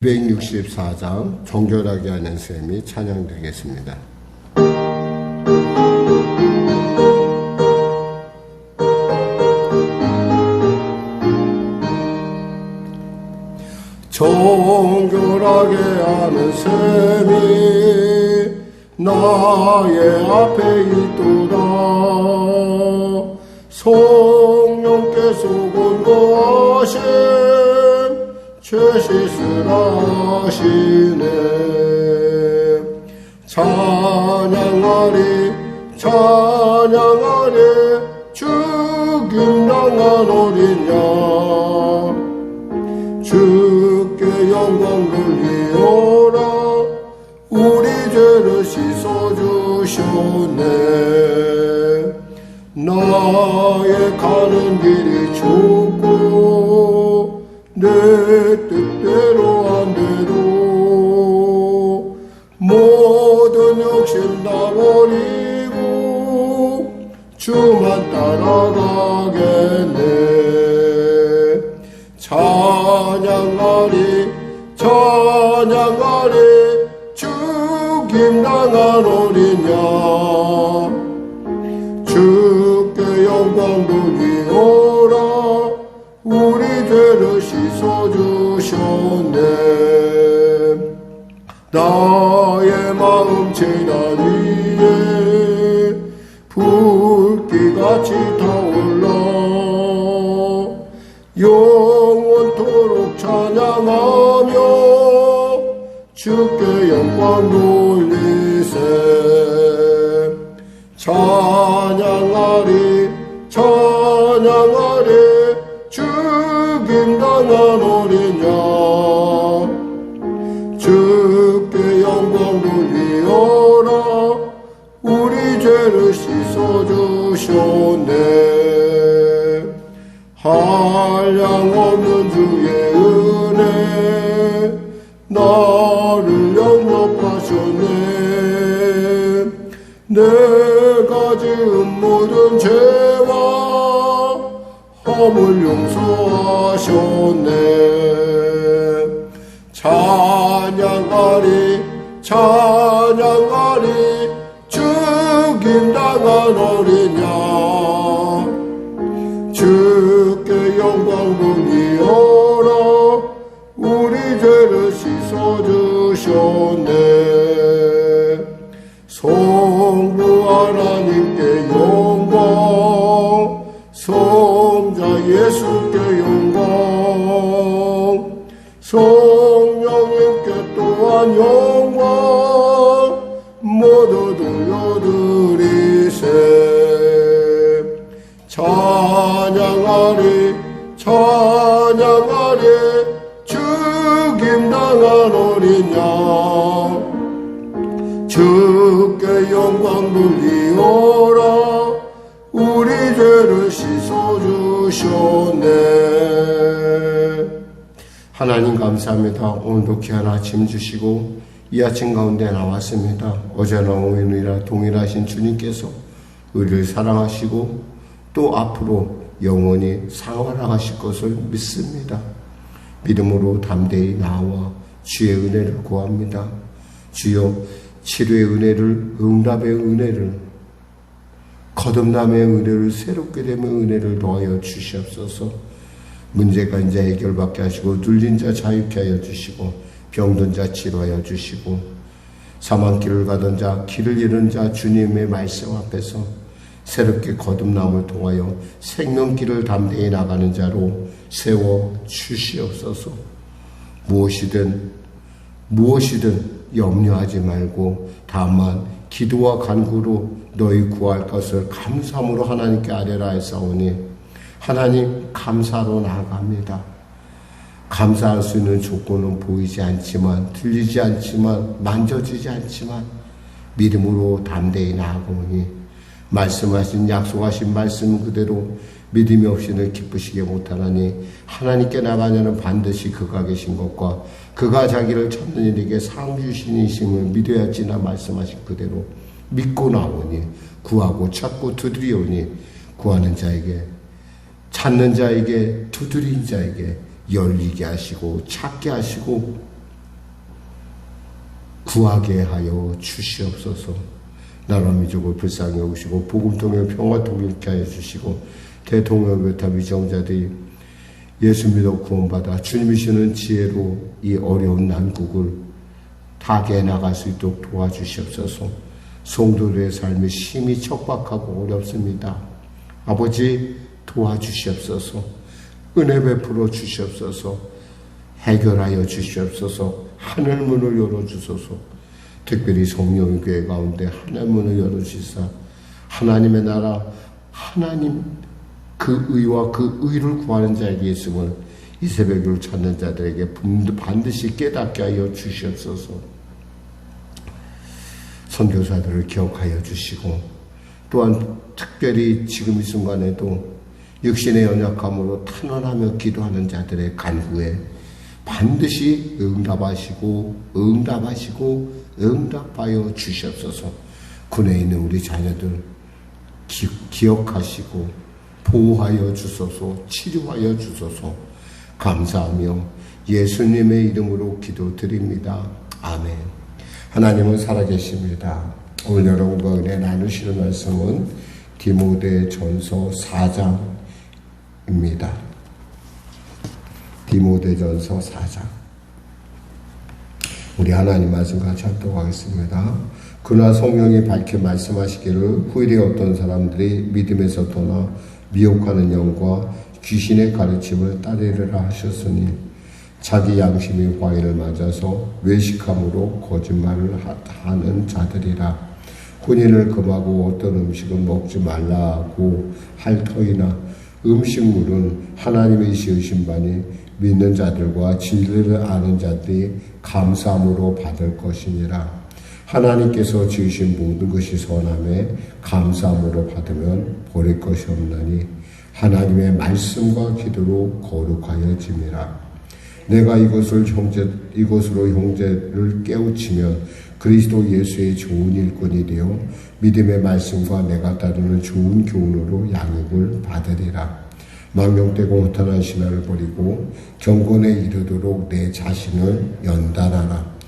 264장 정결하게 하는 셈이 찬양드리겠습니다. 정결하게 하는 셈이 나의 앞에 있도다. 성령께서 권고하신 죄 씻으라시네. 찬양하리 찬양하리 죽임당한 어린 양 주께 영광 돌리오라. 우리 죄를 씻어주셨네. 나의 가는 길이 좁고 내 뜻대로 안 되도 모든 욕심 다 버리고 주만 따라가겠네. 찬양하리 찬양하리 죽임당한 어린 양 주께 영광 돌리오라. 우리 죄를 씻어주셨네. 나의 마음 제단 위에 불기같이 타올라. 영원토록 찬양하며 주께 영광 돌리세. 찬양하리 찬양하리 죽임당한 어린 양 주께 영광 돌리오라. 우리 죄를 씻어주셨네. 한량없는 주의 은혜 나를 영접하셨네. 내가 지은 모든 죄와 허물 용서하셨네. 찬양하리 찬양하리 죽임당한 어린 양 주께 영광 돌리오라. 우리 죄를 씻어주셨네. 성부 하나님께 영광 성자 예수께 영광 성령님께 또한 영광 모두 돌려드리세. 찬양하리 찬양하리 죽임당한 어린 양 주께 영광 돌리오라. 우리 죄를 씻어주셨네. 하나님 감사합니다. 오늘도 귀한 아침 주시고 이 아침 가운데 나왔습니다. 어제나 오늘이나 동일하신 주님께서 우리를 사랑하시고 또 앞으로 영원히 사랑하실 것을 믿습니다. 믿음으로 담대히 나와 주의 은혜를 구합니다. 주여 치료의 은혜를, 응답의 은혜를, 거듭남의 은혜를, 새롭게 되는 은혜를 더하여 주시옵소서. 문제가 이제 해결받게 하시고 눌린 자 자유케 하여 주시고 병든 자 치료하여 주시고 사망길을 가던 자 길을 잃은 자 주님의 말씀 앞에서 새롭게 거듭남을 통하여 생명길을 담대히 나가는 자로 세워 주시옵소서. 무엇이든 염려하지 말고 다만 기도와 간구로 너희 구할 것을 감사함으로 하나님께 아뢰라 했사오니 하나님 감사로 나아갑니다. 감사할 수 있는 조건은 보이지 않지만 들리지 않지만 만져지지 않지만 믿음으로 담대히 나아가오니 말씀하신 약속하신 말씀 그대로 믿음이 없이는 기쁘시게 못하나니 하나님께 나가냐는 반드시 그가 계신 것과 그가 자기를 찾는 이에게 상 주시니심을 믿어야지나 말씀하신 그대로 믿고 나오니 구하고 찾고 두드리오니 구하는 자에게 찾는 자에게 두드린 자에게 열리게 하시고 찾게 하시고 구하게 하여 주시옵소서. 나라 민족을 불쌍히 여기시고 복음 통해 평화 통일케 하여 주시고 대통령교타 위정자들이 예수 믿어 구원받아 주님이 주는 지혜로 이 어려운 난국을 타개해 나갈 수 있도록 도와주시옵소서. 성도들의 삶이 심히 척박하고 어렵습니다. 아버지 도와주시옵소서. 은혜 베풀어 주시옵소서. 해결하여 주시옵소서. 하늘문을 열어주소서. 특별히 성령의 교회 가운데 하늘문을 열어주시사 하나님의 나라, 하나님 그 의와 그 의를 구하는 자에게 있음을 이 새벽을 찾는 자들에게 반드시 깨닫게 하여 주시옵소서. 선교사들을 기억하여 주시고 또한 특별히 지금 이 순간에도 육신의 연약함으로 탄원하며 기도하는 자들의 간구에 반드시 응답하여 주시옵소서. 군에 있는 우리 자녀들 기억하시고 보호하여 주소서. 치료하여 주소서. 감사하며 예수님의 이름으로 기도드립니다. 아멘. 하나님은 살아계십니다. 오늘 여러분과 은혜 나누시는 말씀은 디모데전서 4장입니다. 디모데전서 4장. 우리 하나님 말씀 같이 합독하겠습니다. 그러나 성령이 밝게 말씀하시기를 후일에 어떤 사람들이 믿음에서 떠나 미혹하는 영과 귀신의 가르침을 따르리라 하셨으니 자기 양심이 과인을 맞아서 외식함으로 거짓말을 하는 자들이라. 혼인을 금하고 어떤 음식은 먹지 말라고 할 터이나 음식물은 하나님이 지으신 바니 믿는 자들과 진리를 아는 자들이 감사함으로 받을 것이니라. 하나님께서 지으신 모든 것이 선함에 감사함으로 받으면 버릴 것이 없나니 하나님의 말씀과 기도로 거룩하여짐이라. 내가 이것으로 형제를 깨우치면 그리스도 예수의 좋은 일꾼이 되어 믿음의 말씀과 내가 따르는 좋은 교훈으로 양육을 받으리라. 망령되고 허탄한 신화를 버리고 경건에 이르도록 내 자신을 연단하라.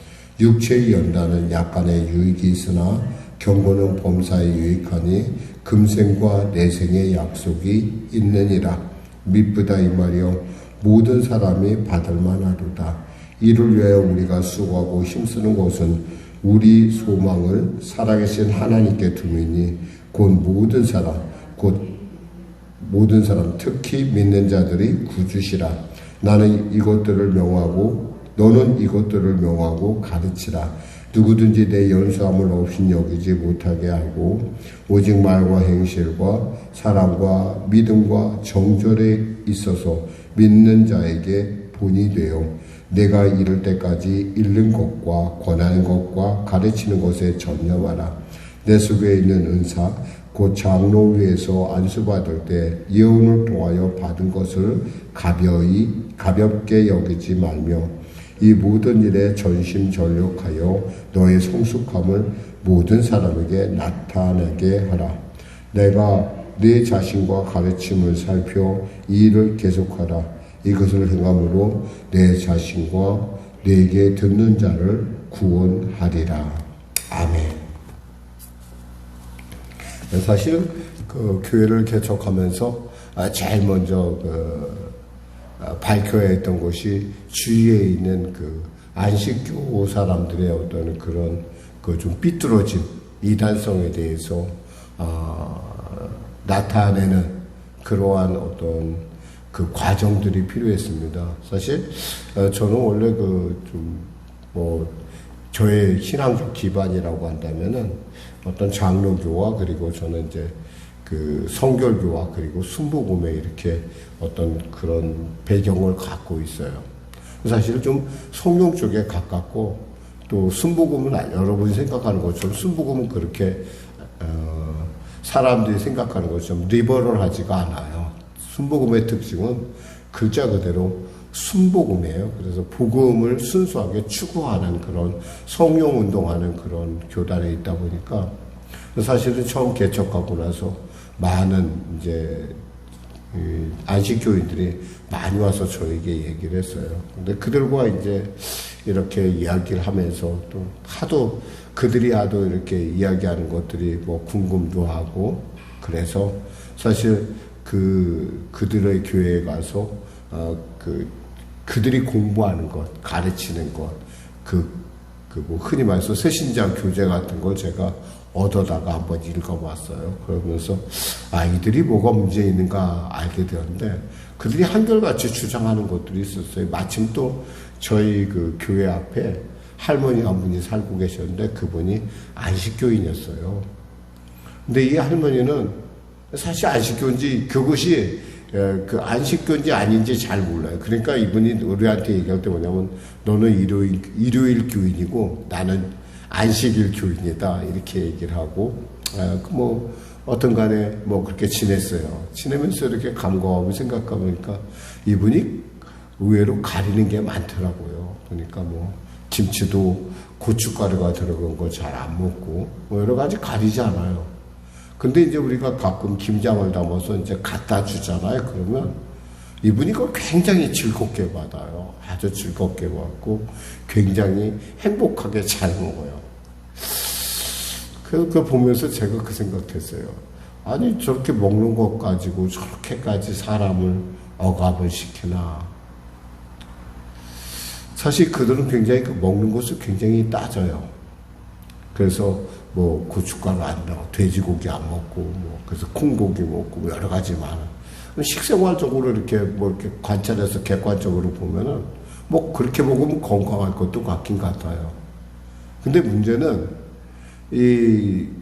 육체의 연단은 약간의 유익이 있으나 경건은 범사에 유익하니 금생과 내생의 약속이 있느니라. 미쁘다 이 말이여 모든 사람이 받을 만하도다. 이를 위하여 우리가 수고하고 힘쓰는 것은 우리 소망을 살아계신 하나님께 두미니 곧 모든 사람 특히 믿는 자들이 구주시라. 너는 이것들을 명하고 가르치라. 누구든지 내 연수함을 없인 여기지 못하게 하고 오직 말과 행실과 사랑과 믿음과 정절에 있어서 믿는 자에게 본이 되어 내가 이를 때까지 읽는 것과 권하는 것과 가르치는 것에 전념하라. 내 속에 있는 은사 곧 장로위에서 안수받을 때 예언을 통하여 받은 것을 가볍게 여기지 말며 이 모든 일에 전심전력하여 너의 성숙함을 모든 사람에게 나타나게 하라. 내가 네 자신과 가르침을 살펴 이 일을 계속하라. 이것을 행함으로 내 자신과 내게 듣는 자를 구원하리라. 아멘. 사실 그 교회를 개척하면서 제일 먼저 밝혀야 했던 것이 주위에 있는 그 안식교 사람들의 어떤 그런 그 좀 삐뚤어진 이단성에 대해서 나타내는 그러한 어떤 그 과정들이 필요했습니다. 사실 저는 원래 저의 신앙적 기반이라고 한다면은 어떤 장로교와 그리고 저는 이제 그 성결교와 그리고 순복음에 이렇게 어떤 그런 배경을 갖고 있어요. 사실 좀 성령 쪽에 가깝고 또 순복음은 여러분이 생각하는 것처럼 순복음은 그렇게 사람들이 생각하는 것처럼 리버럴하지가 않아요. 순복음의 특징은 글자 그대로 순복음이에요. 그래서 복음을 순수하게 추구하는 그런 성령 운동하는 그런 교단에 있다 보니까 사실은 처음 개척하고 나서 많은 이제 안식교인들이 많이 와서 저에게 얘기를 했어요. 근데 그들과 이제 이렇게 이야기를 하면서 또 하도 그들이 하도 이렇게 이야기하는 것들이 뭐 궁금도 하고 그래서 사실 그들의 교회에 가서 그들이 공부하는 것, 가르치는 것, 뭐 흔히 말해서 새신자 교재 같은 걸 제가 얻어다가 한번 읽어봤어요. 그러면서 이들이 뭐가 문제 있는가 알게 되었는데 그들이 한결같이 주장하는 것들이 있었어요. 마침 또 저희 그 교회 앞에 할머니 한 분이 살고 계셨는데 그분이 안식교인이었어요. 근데 이 할머니는 사실 안식교인지 그것이 그 안식교인지 아닌지 잘 몰라요. 그러니까 이분이 우리한테 얘기할 때 뭐냐면 너는 일요일 교인이고 나는 안식일 교인이다 이렇게 얘기를 하고 뭐 어떤 간에 뭐 그렇게 지냈어요. 지내면서 이렇게 감거하고 생각해보니까 이분이 의외로 가리는 게 많더라고요. 그러니까 뭐 김치도 고춧가루가 들어간 거 잘 안 먹고 뭐 여러 가지 가리지 않아요. 근데 이제 우리가 가끔 김장을 담아서 이제 갖다 주잖아요. 그러면 이분이 그걸 굉장히 즐겁게 받아요. 아주 즐겁게 받고 굉장히 행복하게 잘 먹어요. 그거 보면서 제가 그 생각했어요. 아니 저렇게 먹는 것 가지고 저렇게까지 사람을 억압을 시키나. 사실 그들은 굉장히 그 먹는 것을 굉장히 따져요. 그래서 뭐 고춧가루 안 넣어, 돼지고기 안 먹고, 뭐 그래서 콩고기 먹고 여러 가지 많아. 식생활적으로 이렇게 뭐 이렇게 관찰해서 객관적으로 보면은 뭐 그렇게 먹으면 건강할 것도 같긴 같아요. 근데 문제는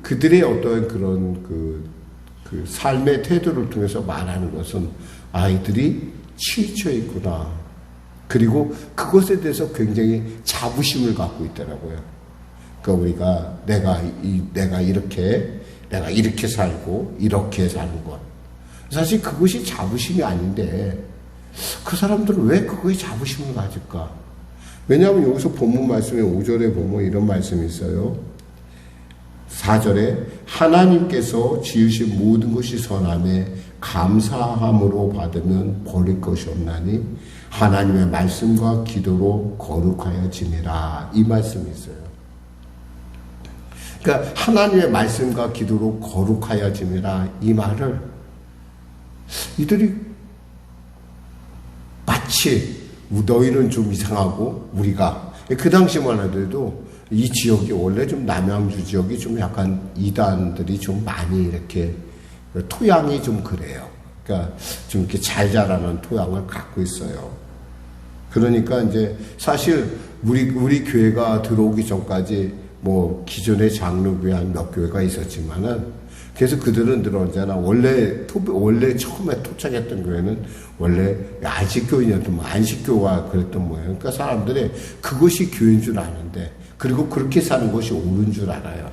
그들의 어떤 그런 그 삶의 태도를 통해서 말하는 것은 아이들이 치우쳐 있구나. 그리고 그것에 대해서 굉장히 자부심을 갖고 있더라고요. 그러니까 우리가 내가 이렇게 살고 이렇게 사는 것. 사실 그것이 자부심이 아닌데 그 사람들은 왜 그거에 자부심을 가질까? 왜냐하면 여기서 본문 말씀에 5절에 보면 이런 말씀이 있어요. 4절에 하나님께서 지으신 모든 것이 선함에 감사함으로 받으면 버릴 것이 없나니 하나님의 말씀과 기도로 거룩하여짐이라. 이 말씀이 있어요. 그러니까 하나님의 말씀과 기도로 거룩하여짐이라. 이 말을 이들이 마치 너희는 좀 이상하고 우리가 그 당시만 하더라도 이 지역이 원래 좀 남양주 지역이 좀 약간 이단들이 좀 많이 이렇게 토양이 좀 그래요. 그러니까 좀 이렇게 잘 자라는 토양을 갖고 있어요. 그러니까 이제 사실 우리 교회가 들어오기 전까지 뭐 기존의 장로교회 한 몇 교회가 있었지만은 그래서 그들은 들어오잖아. 원래 처음에 도착했던 교회는 원래 안식교인이었던 뭐 안식교가 그랬던 모양. 그러니까 사람들이 그것이 교회인 줄 아는데 그리고 그렇게 사는 것이 옳은 줄 알아요.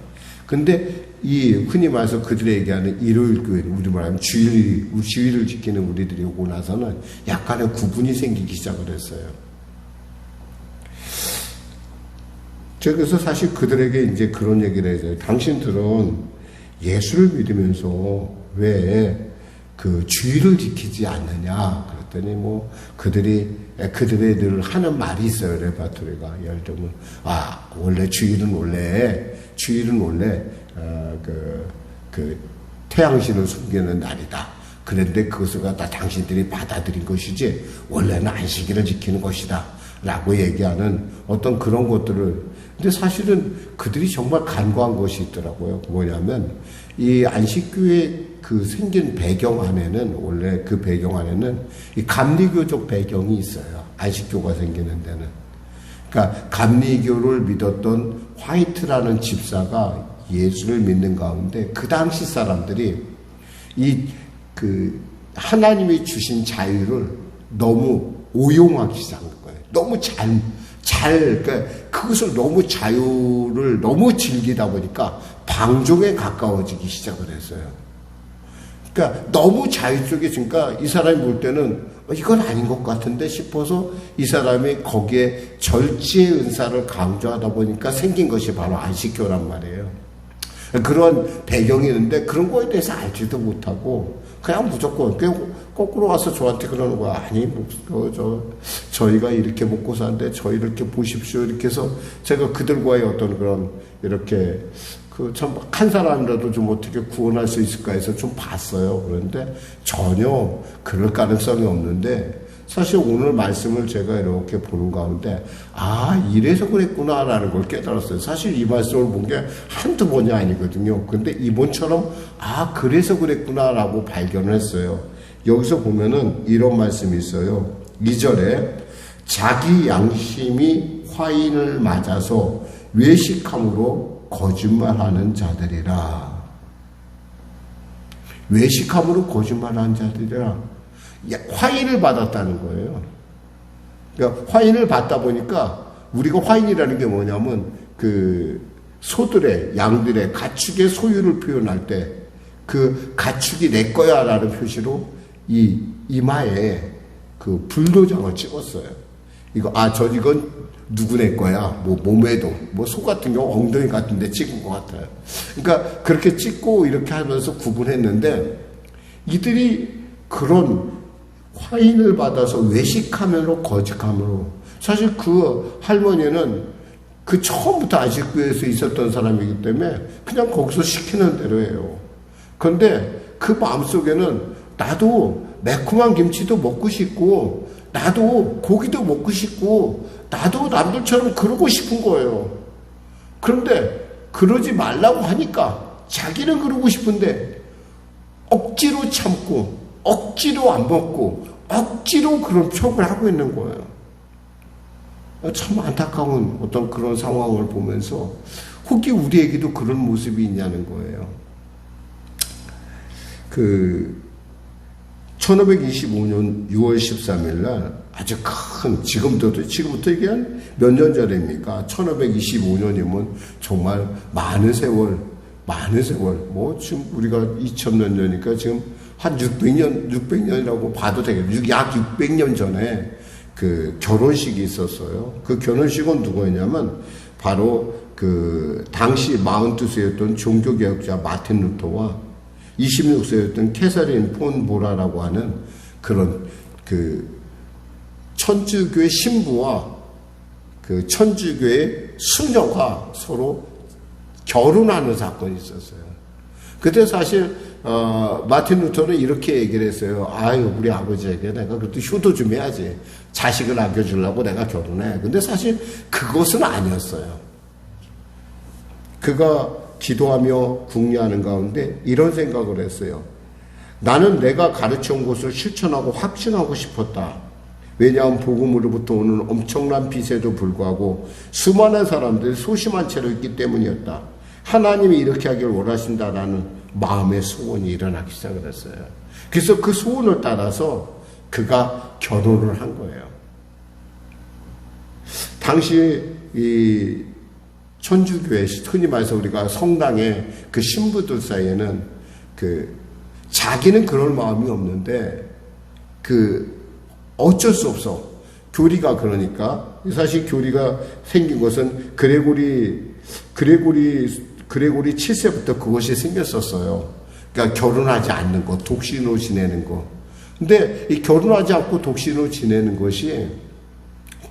근데 이 흔히 말해서 그들이 얘기하는 일요일 교회, 우리 말하면 주일을 지키는 우리들이 오고 나서는 약간의 구분이 생기기 시작을 했어요. 그래서 사실 그들에게 이제 그런 얘기를 해줘요. 당신들은 예수를 믿으면서 왜 그 주일을 지키지 않느냐? 그랬더니 뭐 그들이 늘 하는 말이 있어요. 레파토리가. 예를 들면 원래 주일은 원래 그 태양신을 숨기는 날이다. 그런데 그것을 갖다 당신들이 받아들인 것이지 원래는 안식일을 지키는 것이다. 라고 얘기하는 어떤 그런 것들을. 근데 사실은 그들이 정말 간과한 것이 있더라고요. 뭐냐면 이 안식교의 그 생긴 배경 안에는 원래 그 배경 안에는 이 감리교적 배경이 있어요. 안식교가 생기는 데는. 그러니까 감리교를 믿었던 화이트라는 집사가 예수를 믿는 가운데 그 당시 사람들이 하나님이 주신 자유를 너무 오용하기 시작한 거예요. 너무 그러니까 그것을 너무 자유를 너무 즐기다 보니까 방종에 가까워지기 시작을 했어요. 그러니까 너무 자유 쪽에 있으니까 이 사람이 볼 때는 이건 아닌 것 같은데 싶어서 이 사람이 거기에 절제의 은사를 강조하다 보니까 생긴 것이 바로 안식교란 말이에요. 그런 배경이 있는데 그런 거에 대해서 알지도 못하고 그냥 무조건 거꾸로 와서 저한테 그러는 거야. 아니 저희가 이렇게 먹고 사는데 저희 이렇게 보십시오. 이렇게 해서 제가 그들과의 어떤 그런 이렇게 참 한 사람이라도 좀 어떻게 구원할 수 있을까 해서 좀 봤어요. 그런데 전혀 그럴 가능성이 없는데, 사실 오늘 말씀을 제가 이렇게 보는 가운데 이래서 그랬구나라는 걸 깨달았어요. 사실 이 말씀을 본 게 한두 번이 아니거든요. 근데 이번처럼 그래서 그랬구나라고 발견을 했어요. 여기서 보면은 이런 말씀이 있어요. 2절에 자기 양심이 화인을 맞아서 외식함으로 거짓말하는 자들이라. 외식함으로 거짓말하는 자들이라. 화인을 받았다는 거예요. 그러니까 화인을 받다 보니까, 우리가 화인이라는 게 뭐냐면 소들의, 양들의, 가축의 소유를 표현할 때 그 가축이 내 거야 라는 표시로 이 이마에 불도장을 찍었어요. 이건 누구네 거야. 몸에도, 소 같은 경우 엉덩이 같은 데 찍은 것 같아요. 그러니까 그렇게 찍고 이렇게 하면서 구분했는데, 이들이 그런 화인을 받아서 외식하면으로 거짓함으로, 사실 그 할머니는 처음부터 안식구에서 있었던 사람이기 때문에 그냥 거기서 시키는 대로 해요. 그런데 그 마음속에는 나도 매콤한 김치도 먹고 싶고, 나도 고기도 먹고 싶고, 나도 남들처럼 그러고 싶은 거예요. 그런데 그러지 말라고 하니까 자기는 그러고 싶은데 억지로 참고, 억지로 안 먹고, 억지로 그런 표현을 하고 있는 거예요. 참 안타까운 어떤 그런 상황을 보면서 혹시 우리에게도 그런 모습이 있냐는 거예요. 1525년 6월 13일 날 아주 큰, 지금부터 이게 한 몇 년 전입니까? 1525년이면 정말 많은 세월, 지금 우리가 2000년 전이니까 지금 한 600년이라고 봐도 되겠네요. 약 600년 전에 결혼식이 있었어요. 그 결혼식은 누구였냐면, 바로 당시 42세였던 종교개혁자 마틴 루터와 26세였던 캐서린 폰 보라라고 하는 그런 천주교의 신부와 천주교의 수녀가 서로 결혼하는 사건이 있었어요. 그때 사실 마틴 루터는 이렇게 얘기를 했어요. 우리 아버지에게 내가 그래도 효도 좀 해야지. 자식을 안겨주려고 내가 결혼해. 근데 사실 그것은 아니었어요. 그가 기도하며 궁리하는 가운데 이런 생각을 했어요. 나는 내가 가르쳐온 것을 실천하고 확증하고 싶었다. 왜냐하면 복음으로부터 오는 엄청난 빛에도 불구하고 수많은 사람들이 소심한 채로 있기 때문이었다. 하나님이 이렇게 하길 원하신다라는 마음의 소원이 일어나기 시작을 했어요. 그래서 그 소원을 따라서 그가 결혼을 한 거예요. 당시 이 천주교회, 흔히 말해서 우리가 성당의 그 신부들 사이에는 자기는 그럴 마음이 없는데 어쩔 수 없어. 교리가 그러니까, 사실 교리가 생긴 것은 그레고리 7세부터 그것이 생겼었어요. 그러니까 결혼하지 않는 것, 독신으로 지내는 것. 근데 이 결혼하지 않고 독신으로 지내는 것이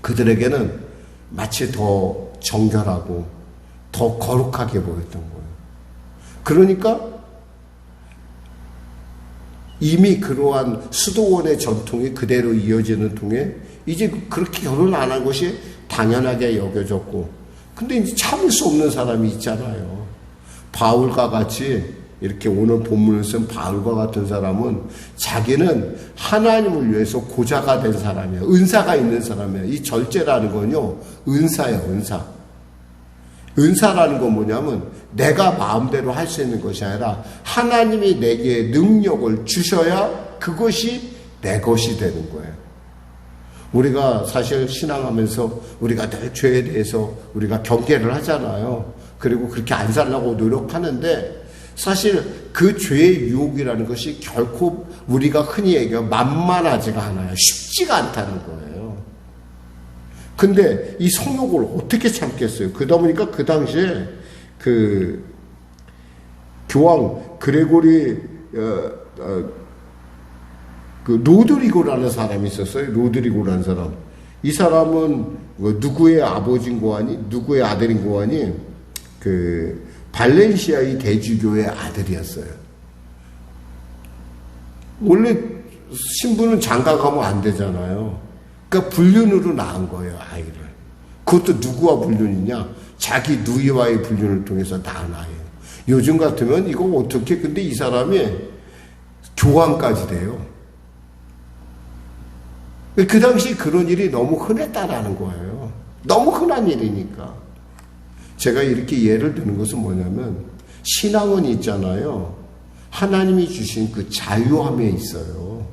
그들에게는 마치 더 정결하고 더 거룩하게 보였던 거예요. 그러니까 이미 그러한 수도원의 전통이 그대로 이어지는 통에 이제 그렇게 결혼 안 한 것이 당연하게 여겨졌고, 근데 이제 참을 수 없는 사람이 있잖아요. 바울과 같이, 이렇게 오늘 본문을 쓴 바울과 같은 사람은 자기는 하나님을 위해서 고자가 된 사람이에요. 은사가 있는 사람이에요. 이 절제라는 건요, 은사예요, 은사. 은사라는 건 뭐냐면 내가 마음대로 할 수 있는 것이 아니라 하나님이 내게 능력을 주셔야 그것이 내 것이 되는 거예요. 우리가 사실 신앙하면서 우리가 늘 죄에 대해서 우리가 경계를 하잖아요. 그리고 그렇게 안 살려고 노력하는데, 사실 그 죄의 유혹이라는 것이 결코 우리가 흔히 얘기하면 만만하지가 않아요. 쉽지가 않다는 거예요. 근데 이 성욕을 어떻게 참겠어요? 그러다 보니까 그 당시에 교황 그레고리 그 로드리고라는 사람이 있었어요. 로드리고라는 사람. 이 사람은 누구의 아버지인 거 아니? 누구의 아들인 거 아니? 그 발렌시아의 대주교의 아들이었어요. 원래 신부는 장가 가면 안 되잖아요. 그러니까 불륜으로 낳은 거예요, 아이를. 그것도 누구와 불륜이냐? 자기 누이와의 불륜을 통해서 낳은 아이예요. 요즘 같으면 이거 어떻게? 근데 이 사람이 교황까지 돼요. 그 당시 그런 일이 너무 흔했다라는 거예요. 너무 흔한 일이니까. 제가 이렇게 예를 드는 것은 뭐냐면, 신앙은 있잖아요. 하나님이 주신 그 자유함에 있어요.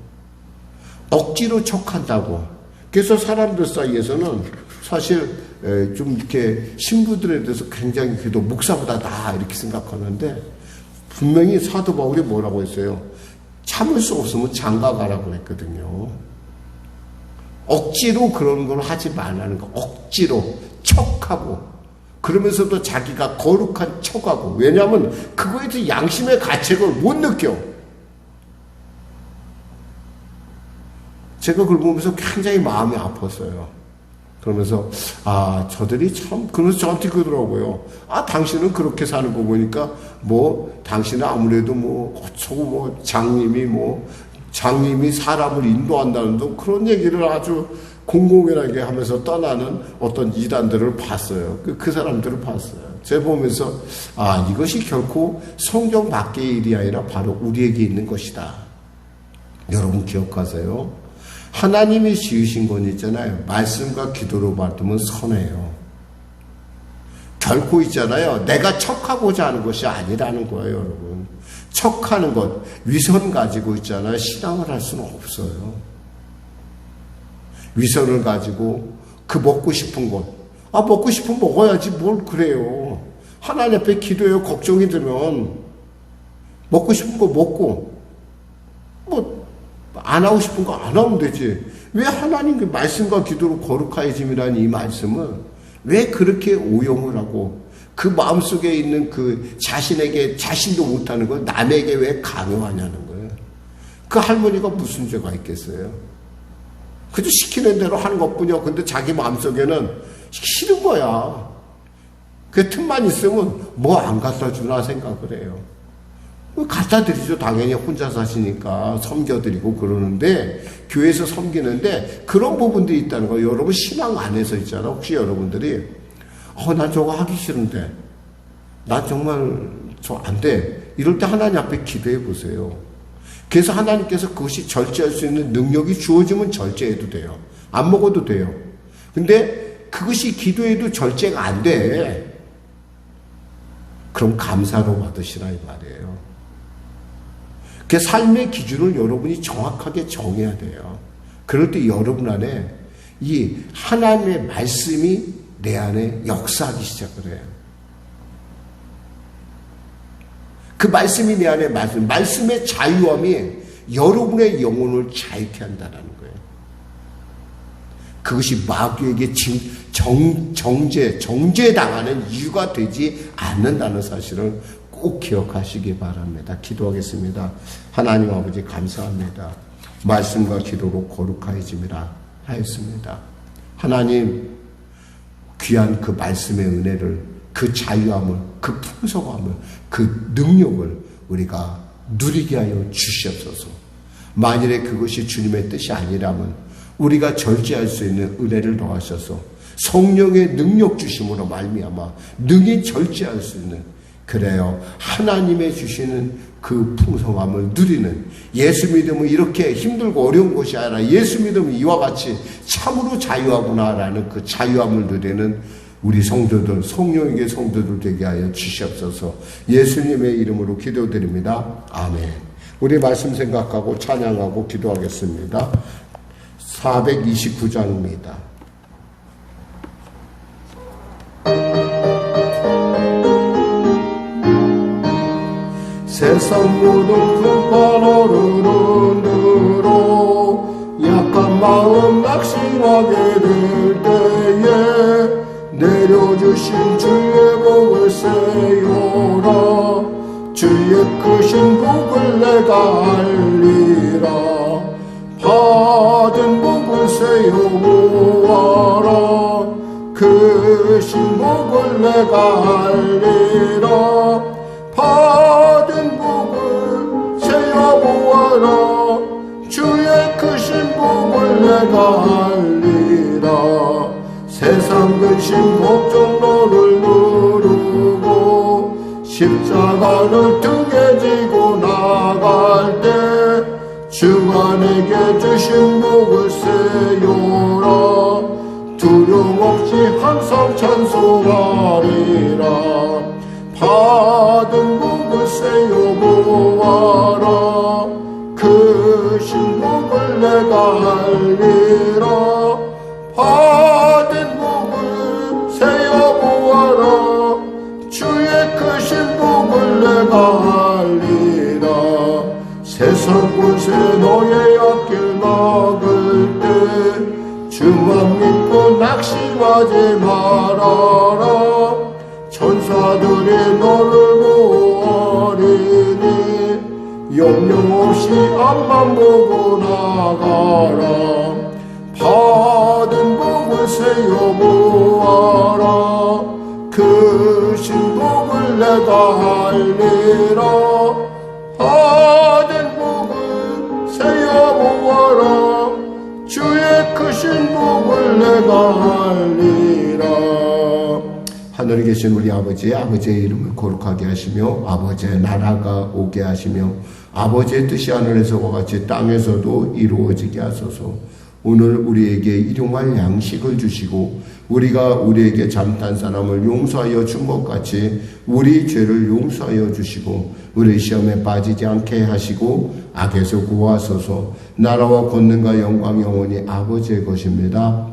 억지로 척한다고. 그래서 사람들 사이에서는 사실 좀 이렇게 신부들에 대해서 굉장히 그래도 목사보다 나아 이렇게 생각하는데, 분명히 사도 바울이 뭐라고 했어요? 참을 수 없으면 장가 가라고 했거든요. 억지로 그런 걸 하지 말라는 거. 억지로 척하고, 그러면서도 자기가 거룩한 척하고. 왜냐하면 그거에 대해 양심의 가책을 못 느껴. 제가 그걸 보면서 굉장히 마음이 아팠어요. 그러면서 저들이 참, 그러면서 저한테 그러더라고요. 당신은 그렇게 사는 거 보니까 당신은 아무래도 어쩌고 장님이 사람을 인도한다는 그런 얘기를 아주 공공연하게 하면서 떠나는 어떤 이단들을 봤어요. 그 사람들을 봤어요. 제가 보면서 이것이 결코 성경 밖의 일이 아니라 바로 우리에게 있는 것이다. 여러분 기억하세요. 하나님이 지으신 건 있잖아요. 말씀과 기도로 받으면 선해요. 결코 있잖아요. 내가 척하고자 하는 것이 아니라는 거예요, 여러분. 척하는 것, 위선 가지고 있잖아요. 신앙을 할 수는 없어요. 위선을 가지고 그 먹고 싶은 것, 먹고 싶으면 먹어야지 뭘 그래요. 하나님 앞에 기도해요. 걱정이 들면 먹고 싶은 거 먹고 안 하고 싶은 거 안 하면 되지. 왜 하나님 그 말씀과 기도로 거룩하여짐이라는 이 말씀은 왜 그렇게 오용을 하고 그 마음속에 있는 그 자신에게 자신도 못하는 걸 남에게 왜 강요하냐는 거예요. 그 할머니가 무슨 죄가 있겠어요? 그저 시키는 대로 하는 것뿐이야. 근데 자기 마음속에는 싫은 거야. 그 틈만 있으면 안 갖다 주나 생각을 해요. 갖다 드리죠. 당연히 혼자 사시니까 섬겨드리고 그러는데, 교회에서 섬기는데 그런 부분들이 있다는 거예요. 여러분 신앙 안에서 있잖아. 혹시 여러분들이 난 저거 하기 싫은데, 난 정말 안 돼, 이럴 때 하나님 앞에 기도해 보세요. 그래서 하나님께서 그것이 절제할 수 있는 능력이 주어지면 절제해도 돼요. 안 먹어도 돼요. 근데 그것이 기도해도 절제가 안 돼. 그럼 감사로 받으시라 이 말이에요. 그 삶의 기준을 여러분이 정확하게 정해야 돼요. 그럴 때 여러분 안에 이 하나님의 말씀이 내 안에 역사하기 시작을 해요. 그 말씀이 내 안에 말씀의 자유함이 여러분의 영혼을 자유케 한다는 거예요. 그것이 마귀에게 정죄당하는 이유가 되지 않는다는 사실을 꼭 기억하시기 바랍니다. 기도하겠습니다. 하나님 아버지 감사합니다. 말씀과 기도로 거룩하여짐이라 하였습니다. 하나님, 귀한 그 말씀의 은혜를, 그 자유함을, 그 풍성함을, 그 능력을 우리가 누리게 하여 주시옵소서. 만일에 그것이 주님의 뜻이 아니라면 우리가 절제할 수 있는 은혜를 더하셔서 성령의 능력 주심으로 말미암아 능히 절제할 수 있는, 그래요, 하나님의 주시는 그 풍성함을 누리는, 예수 믿음은 이렇게 힘들고 어려운 것이 아니라 예수 믿음은 이와 같이 참으로 자유하구나라는 그 자유함을 누리는 우리 성도들, 성령에게 성도들 되게 하여 주시옵소서. 예수님의 이름으로 기도드립니다. 아멘. 우리 말씀 생각하고 찬양하고 기도하겠습니다. 429장입니다. 세상 모든 풍파를 흐르러 약한 마음 낙심하게 될 때에 내려주신 주의 복을 세우라. 주의 크신 복을 내가 알리라. 받은 복을 세요 모아라. 그 신복을 내가 알리라. 받은 복을 세어 모아라. 주의 크신 복을 내가 알리라. 세상 근심 걱정 너를 누르고 십자가를 등에 지고 나갈 때 주가 내게 주신 복을 세요라. 두려움 없이 항상 찬송하리라. 받은 복을 세요 모아라. 그 신복을 내가 알리라. 받은 복을 세어 모아라. 주의 크신 복을 내가 알리라. 세상 곳에 너의 앞길 막을 때 주만 믿고 낙심하지 말아라. 천사들이 너를 보호하리니 염려 없이 앞만 보고 나가라. 받은 복을 세어 모아라. 그 신복을 내가 알리라. 받은 복을 세어 모아라. 주의 크신 복을 내가 알리라. 하늘에 계신 우리 아버지, 아버지의 이름을 거룩하게 하시며 아버지의 나라가 오게 하시며 아버지의 뜻이 하늘에서와 같이 땅에서도 이루어지게 하소서. 오늘 우리에게 일용할 양식을 주시고 우리가 우리에게 잘못한 사람을 용서하여 준 것 같이 우리 죄를 용서하여 주시고 우리 시험에 빠지지 않게 하시고 악에서 구하소서. 나라와 권능과 영광 영원히 아버지의 것입니다.